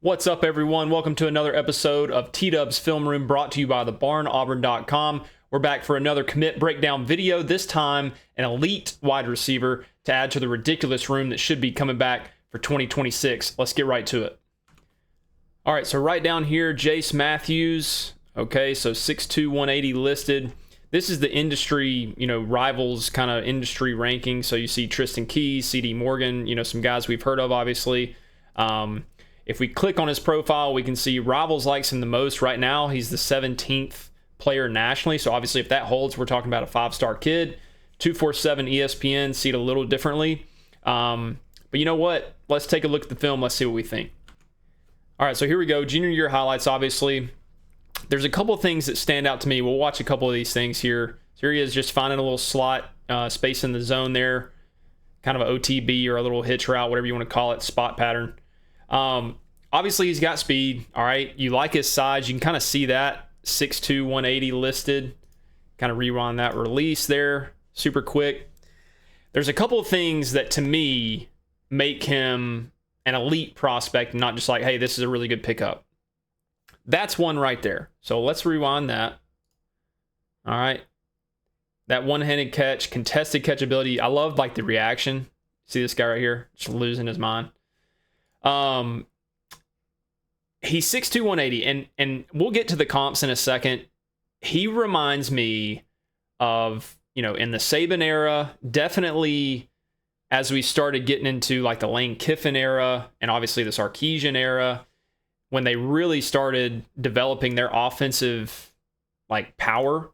What's up, everyone? Welcome to another episode of T-Dub's Film Room, brought to you by thebarnauburn.com. We're back for another commit breakdown video, this time an elite wide receiver to add to the ridiculous room that should be coming back for 2026. Let's get right to it. All right, so right down here, Jase Matthews. Okay, so 6'2", 180 listed. This is the industry, rivals kind of industry ranking. So you see Tristan Keys, C.D. Morgan, some guys we've heard of, obviously. If we click on his profile, we can see Rivals likes him the most right now. He's the 17th player nationally. So obviously if that holds, we're talking about a five-star kid. 247 ESPN see it a little differently. But you know what? Let's take a look at the film. Let's see what we think. All right, so here we go. Junior year highlights, obviously. There's a couple of things that stand out to me. We'll watch a couple of these things here. So here he is, just finding a little slot space in the zone there. Kind of an OTB or a little hitch route, whatever you want to call it, spot pattern. Obviously he's got speed. All right. You like his size. You can kind of see that 6'2", 180 listed. Kind of rewind that release there. Super quick. There's a couple of things that to me make him an elite prospect, not just like, hey, this is a really good pickup. That's one right there. So let's rewind that. All right. That one-handed catch, contested catchability. I love like the reaction. See this guy right here? Just losing his mind. He's 6'2", 180, and we'll get to the comps in a second. He reminds me of, in the Saban era, definitely as we started getting into like the Lane Kiffin era and obviously the Sarkisian era, when they really started developing their offensive like power.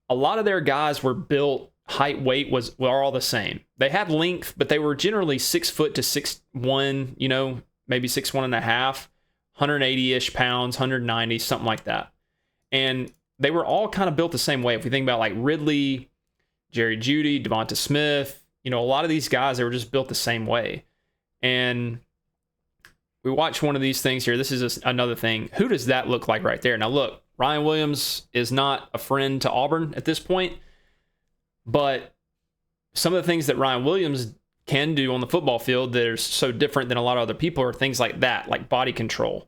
A lot of their guys were built, height, weight were all the same. They had length, but they were generally 6 foot to 6'1", maybe 6'1.5", 180-ish pounds, 190, something like that. And they were all kind of built the same way. If we think about like Ridley, Jerry Jeudy, Devonta Smith, a lot of these guys, they were just built the same way. And we watch one of these things here. This is another thing. Who does that look like right there? Now look, Ryan Williams is not a friend to Auburn at this point, but some of the things that Ryan Williams can do on the football field that are so different than a lot of other people are things like that, like body control.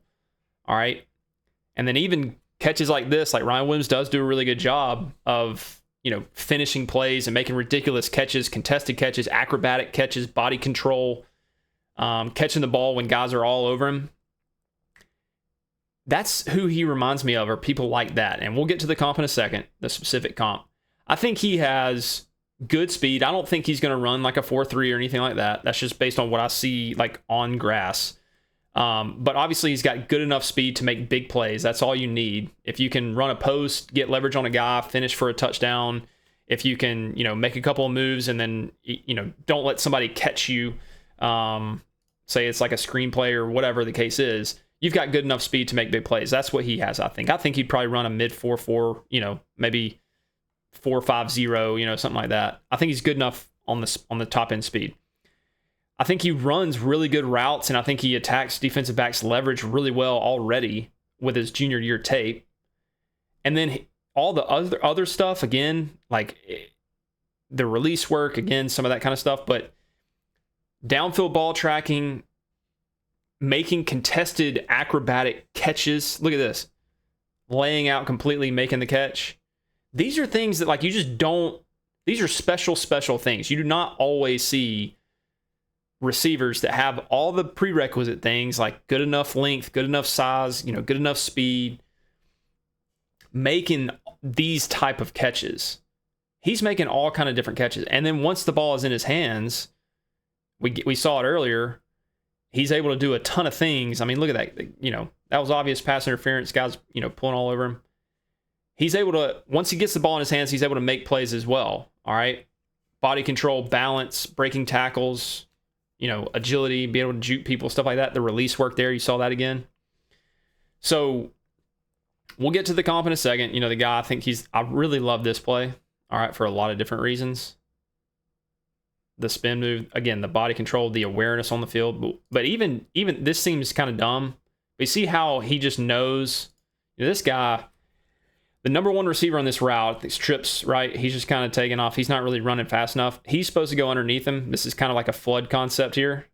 All right. And then even catches like this, like Ryan Williams does do a really good job of, finishing plays and making ridiculous catches, contested catches, acrobatic catches, body control, catching the ball when guys are all over him. That's who he reminds me of, or people like that. And we'll get to the comp in a second, the specific comp. I think he has good speed. I don't think he's going to run like a 4.3 or anything like that. That's just based on what I see like on grass. But obviously he's got good enough speed to make big plays. That's all you need. If you can run a post, get leverage on a guy, finish for a touchdown. If you can, make a couple of moves and then, don't let somebody catch you. Say it's like a screenplay or whatever the case is. You've got good enough speed to make big plays. That's what he has, I think. I think he'd probably run a mid 4.4, maybe 4.50, something like that. I think he's good enough on the top end speed. I think he runs really good routes, and I think he attacks defensive backs' leverage really well already with his junior year tape. And then all the other stuff, again, like the release work, again, some of that kind of stuff, but downfield ball tracking, making contested acrobatic catches. Look at this. Laying out completely, making the catch. These are things that like you just don't, these are special things. You do not always see receivers that have all the prerequisite things like good enough length, good enough size, good enough speed, making these type of catches. He's making all kind of different catches. And then once the ball is in his hands, we saw it earlier, he's able to do a ton of things. I mean, look at that. That was obvious pass interference. Guys, pulling all over him. He's able to, once he gets the ball in his hands, he's able to make plays as well. All right. Body control, balance, breaking tackles, agility, be able to juke people, stuff like that. The release work there, you saw that again. So we'll get to the comp in a second. The guy, I really love this play. All right. For a lot of different reasons. The spin move, again, the body control, the awareness on the field. But even this seems kind of dumb. We see how he just knows, this guy, the number one receiver on this route, these trips, right? He's just kind of taking off. He's not really running fast enough. He's supposed to go underneath him. This is kind of like a flood concept here.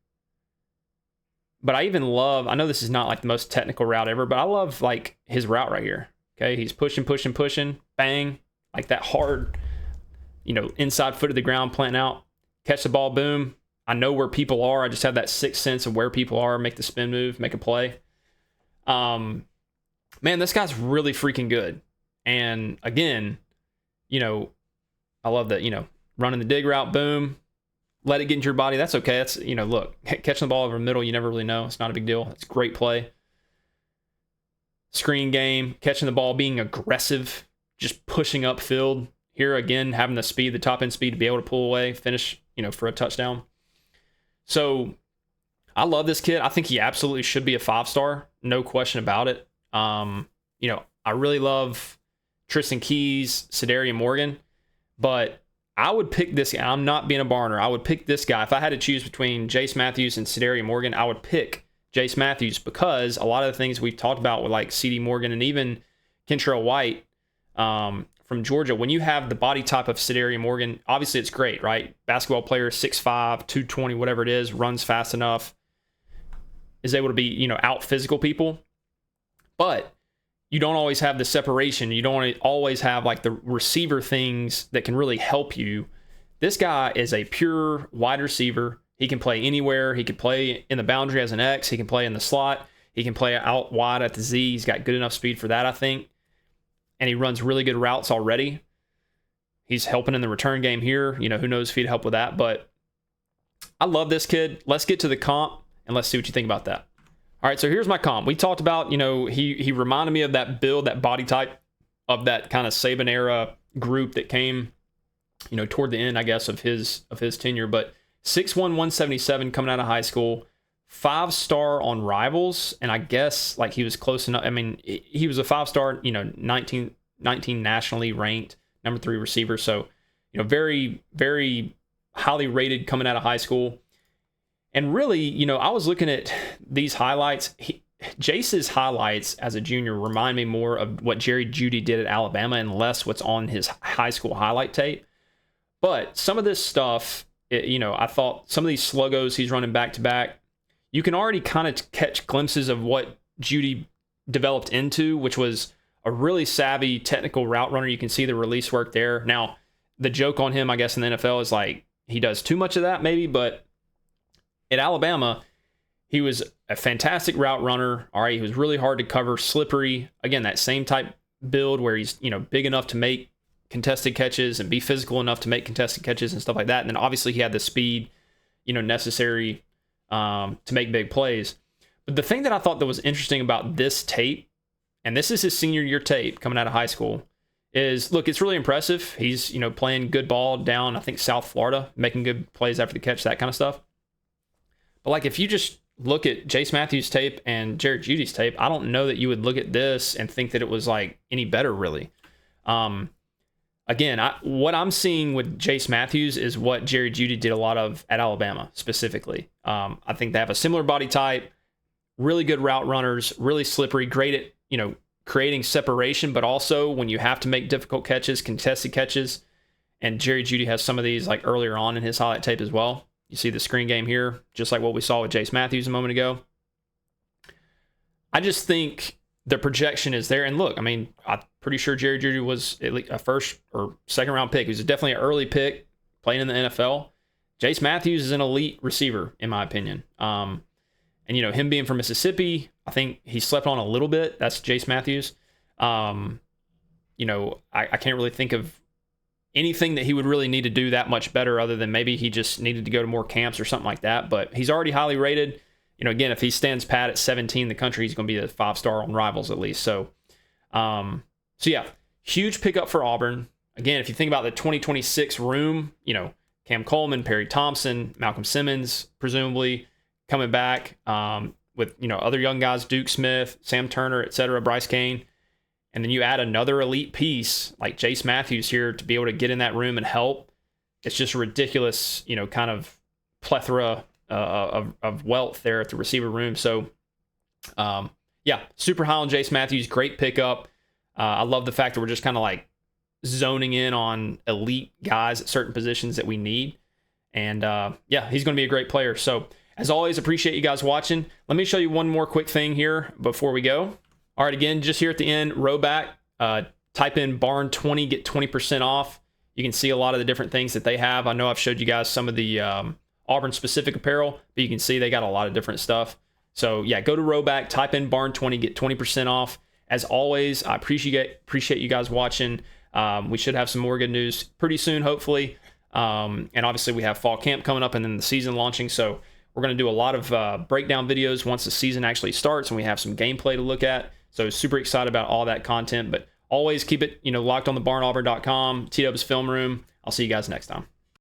But I even love, I know this is not like the most technical route ever, but I love like his route right here. Okay, he's pushing, bang, like that hard, inside foot of the ground, planting out, catch the ball, boom. I know where people are. I just have that sixth sense of where people are, make the spin move, make a play. Man, this guy's really freaking good. And again, I love that, running the dig route, boom, let it get into your body. That's okay. That's, look, catching the ball over the middle, you never really know. It's not a big deal. It's a great play. Screen game, catching the ball, being aggressive, just pushing upfield. Here again, having the speed, the top end speed to be able to pull away, finish, for a touchdown. So I love this kid. I think he absolutely should be a 5-star. No question about it. I really love Tristan Keys, Cedarian Morgan, but I would pick this guy. I'm not being a Barner. I would pick this guy. If I had to choose between Jase Matthews and Cedarian Morgan, I would pick Jase Matthews because a lot of the things we've talked about with like CD Morgan and even Kentrell White from Georgia, when you have the body type of Cedarian Morgan, obviously it's great, right? Basketball player, 6'5", 220, whatever it is, runs fast enough, is able to be, out physical people. But you don't always have the separation. You don't always have like the receiver things that can really help you. This guy is a pure wide receiver. He can play anywhere. He can play in the boundary as an X. He can play in the slot. He can play out wide at the Z. He's got good enough speed for that, I think. And he runs really good routes already. He's helping in the return game here. Who knows if he'd help with that. But I love this kid. Let's get to the comp, and let's see what you think about that. All right, so here's my comp. We talked about, he reminded me of that build, that body type of that kind of Saban era group that came, toward the end, I guess, of his tenure. But 6'1", 177 coming out of high school, 5-star on Rivals, and I guess like he was close enough. I mean, he was a 5-star, 19 nationally ranked, number 3 receiver. So, very, very highly rated coming out of high school. And really, I was looking at these highlights. Jase's highlights as a junior remind me more of what Jerry Jeudy did at Alabama and less what's on his high school highlight tape. But some of this stuff, I thought some of these sluggos he's running back to back, you can already kind of catch glimpses of what Jeudy developed into, which was a really savvy technical route runner. You can see the release work there. Now, the joke on him, I guess, in the NFL is like he does too much of that maybe, but at Alabama, he was a fantastic route runner. All right, he was really hard to cover, slippery. Again, that same type build where he's, big enough to make contested catches and be physical enough to make contested catches and stuff like that. And then obviously he had the speed, necessary to make big plays. But the thing that I thought that was interesting about this tape, and this is his senior year tape coming out of high school, is, look, it's really impressive. He's, playing good ball down, I think, South Florida, making good plays after the catch, that kind of stuff. But like if you just look at Jase Matthews' tape and Jared Judy's tape, I don't know that you would look at this and think that it was like any better, really. Again, what I'm seeing with Jase Matthews is what Jerry Jeudy did a lot of at Alabama specifically. I think they have a similar body type, really good route runners, really slippery, great at creating separation, but also when you have to make difficult catches, contested catches. And Jerry Jeudy has some of these like earlier on in his highlight tape as well. You see the screen game here, just like what we saw with Jase Matthews a moment ago. I just think the projection is there. And look, I mean, I'm pretty sure Jerry Jeudy was at least a first or second round pick. He was definitely an early pick playing in the NFL. Jase Matthews is an elite receiver, in my opinion. And, him being from Mississippi, I think he slept on a little bit. That's Jase Matthews. I can't really think of anything that he would really need to do that much better other than maybe he just needed to go to more camps or something like that. But he's already highly rated. Again, if he stands pat at 17 in the country, he's going to be a 5-star on Rivals at least. So yeah, huge pickup for Auburn. Again, if you think about the 2026 room, Cam Coleman, Perry Thompson, Malcolm Simmons, presumably coming back with, other young guys, Duke Smith, Sam Turner, etc., Bryce Kane. And then you add another elite piece like Jase Matthews here to be able to get in that room and help. It's just a ridiculous, kind of plethora of wealth there at the receiver room. So, yeah, super high on Jase Matthews. Great pickup. I love the fact that we're just kind of like zoning in on elite guys at certain positions that we need. And, yeah, he's going to be a great player. So As always, appreciate you guys watching. Let me show you one more quick thing here before we go. All right, again, just here at the end, row back, type in barn 20, get 20% off. You can see a lot of the different things that they have. I know I've showed you guys some of the Auburn specific apparel, but you can see they got a lot of different stuff. So yeah, go to row back, type in barn 20, get 20% off. As always, I appreciate you guys watching. We should have some more good news pretty soon, hopefully. And obviously we have fall camp coming up and then the season launching. So we're going to do a lot of breakdown videos once the season actually starts and we have some gameplay to look at. So super excited about all that content, but always keep it, locked on the barnauburn.com, T-Dubs Film Room. I'll see you guys next time.